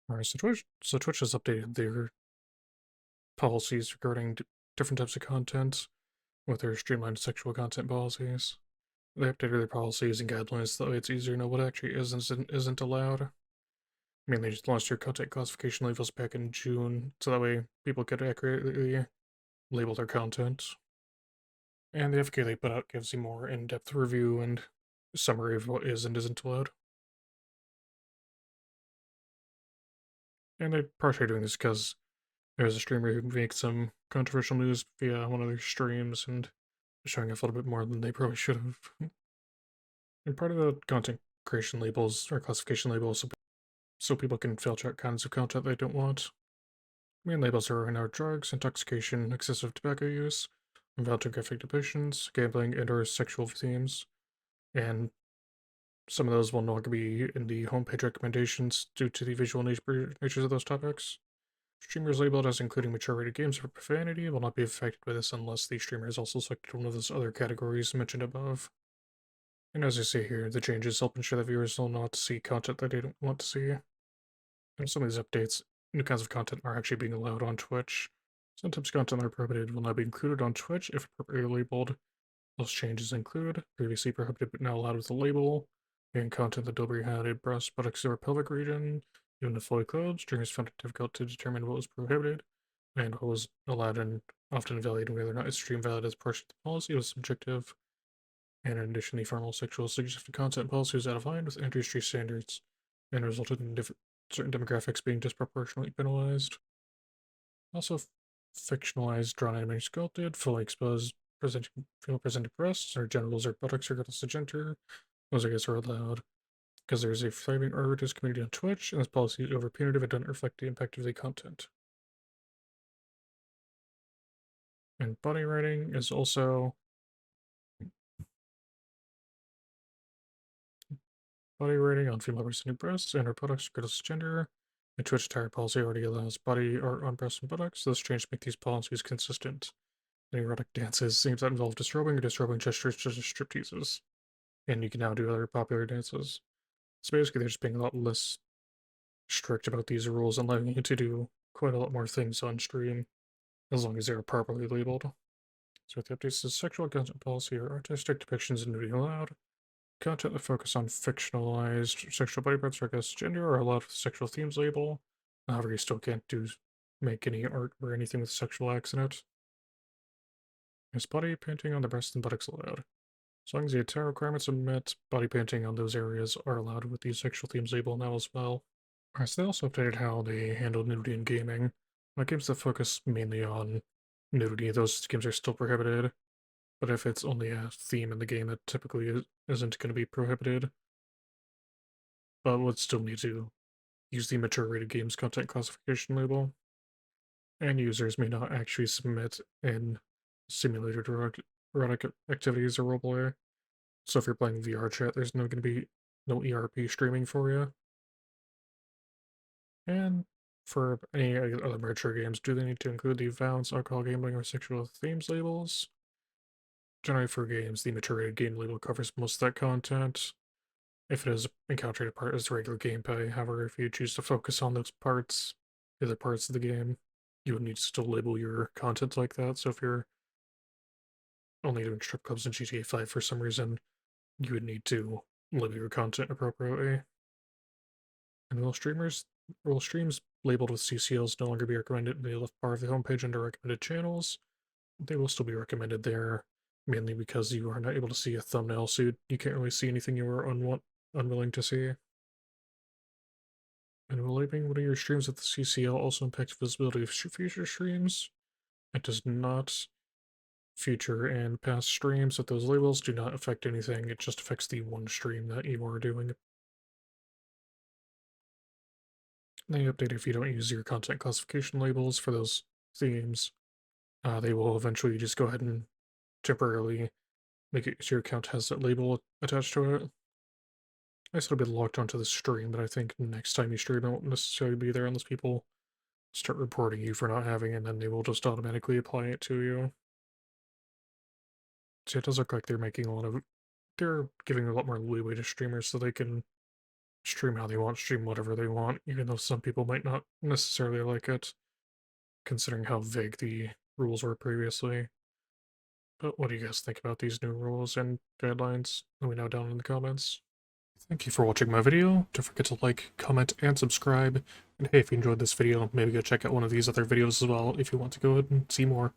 Alright, so Twitch has updated their policies regarding different types of content with their streamlined sexual content policies. They updated their policies and guidelines so that way it's easier to know what actually isn't allowed. I mean, they just launched their content classification labels back in June, so that way people could accurately label their content. And the FAQ they put out gives you more in-depth review and summary of what is and isn't allowed. And they partially doing this because there's a streamer who makes some controversial news via one of their streams and showing off a little bit more than they probably should have. And part of the content creation labels or classification labels so people can filter out kinds of content they don't want. Main labels are now drugs, intoxication, excessive tobacco use, involuntary graphic depictions, gambling, and/or sexual themes, and some of those will no longer be in the homepage recommendations due to the visual natures of those topics. Streamers labeled as including mature rated games for profanity will not be affected by this unless the streamer has also selected one of those other categories mentioned above. And as I say here, the changes help ensure that viewers will not see content that they don't want to see. And some of these updates, new kinds of content are actually being allowed on Twitch. Sometimes content that are prohibited will now be included on Twitch if appropriately labeled. Those changes include previously prohibited but now allowed with a label, and content that deliberately had breast, buttocks, or pelvic region, even if fully clothed. Streamers found it difficult to determine what was prohibited and what was allowed, and often evaluating whether or not a stream valid as portion of the policy was subjective. And in addition, the formal sexual suggestive content policy was out of line with industry standards and resulted in certain demographics being disproportionately penalized. Also, fictionalized, drawn, animated, sculpted, fully exposed, presenting female presenting breasts or genitals or buttocks regardless of gender. Those, I guess, are allowed because there's a thriving artist community on Twitch, and this policy is over punitive and doesn't reflect the impact of the content. And body writing is also body writing on female presenting breasts and or buttocks regardless of gender. The Twitch tire policy already allows body art on breasts and buttocks, so this change to make these policies consistent. And erotic dances seems that involve disrobing or disrobing gestures such as stripteases. And you can now do other popular dances. So basically, they're just being a lot less strict about these rules and allowing you to do quite a lot more things on stream, as long as they are properly labeled. So with the updates to sexual content policy or artistic depictions of nudity allowed, content that focus on fictionalized sexual body parts or gender are allowed with sexual themes label. However, you still can't make any art or anything with sexual acts in it. Is body painting on the breast and buttocks allowed? As long as the entire requirements are met, body painting on those areas are allowed with the sexual themes label now as well. Alright, so they also updated how they handle nudity in gaming. Like games that focus mainly on nudity, those games are still prohibited. But if it's only a theme in the game, that typically isn't going to be prohibited. But would still need to use the mature rated games content classification label. And users may not actually submit in simulated erotic activities or roleplay. So if you're playing VR chat, there's no going to be no ERP streaming for you. And for any other mature games, do they need to include the violence, alcohol, gambling, or sexual themes labels? Generally, for games, the mature rated game label covers most of that content. If it is encountered a part as regular gameplay, however, if you choose to focus on those parts, the other parts of the game, you would need to still label your content like that. So if you're only doing strip clubs in GTA 5 for some reason, you would need to label your content appropriately. And will streams labeled with CCLs no longer be recommended in the left bar of the homepage under recommended channels. They will still be recommended there, mainly because you are not able to see a thumbnail, so you can't really see anything you are unwilling to see. And will labeling one of your streams with the CCL also impact visibility of future streams? It does not. Future and past streams with those labels do not affect anything, it just affects the one stream that you are doing. They update if you don't use your content classification labels for those themes. They will eventually just go ahead and temporarily make it so your account has that label attached to it. I still be logged onto the stream, but I think next time you stream, it won't necessarily be there unless people start reporting you for not having it, and then they will just automatically apply it to you. So it does look like they're giving a lot more leeway to streamers so they can stream how they want, stream whatever they want, even though some people might not necessarily like it, considering how vague the rules were previously. But what do you guys think about these new rules and guidelines? Let me know down in the comments. Thank you for watching my video. Don't forget to like, comment, and subscribe. And hey, if you enjoyed this video, maybe go check out one of these other videos as well if you want to go ahead and see more.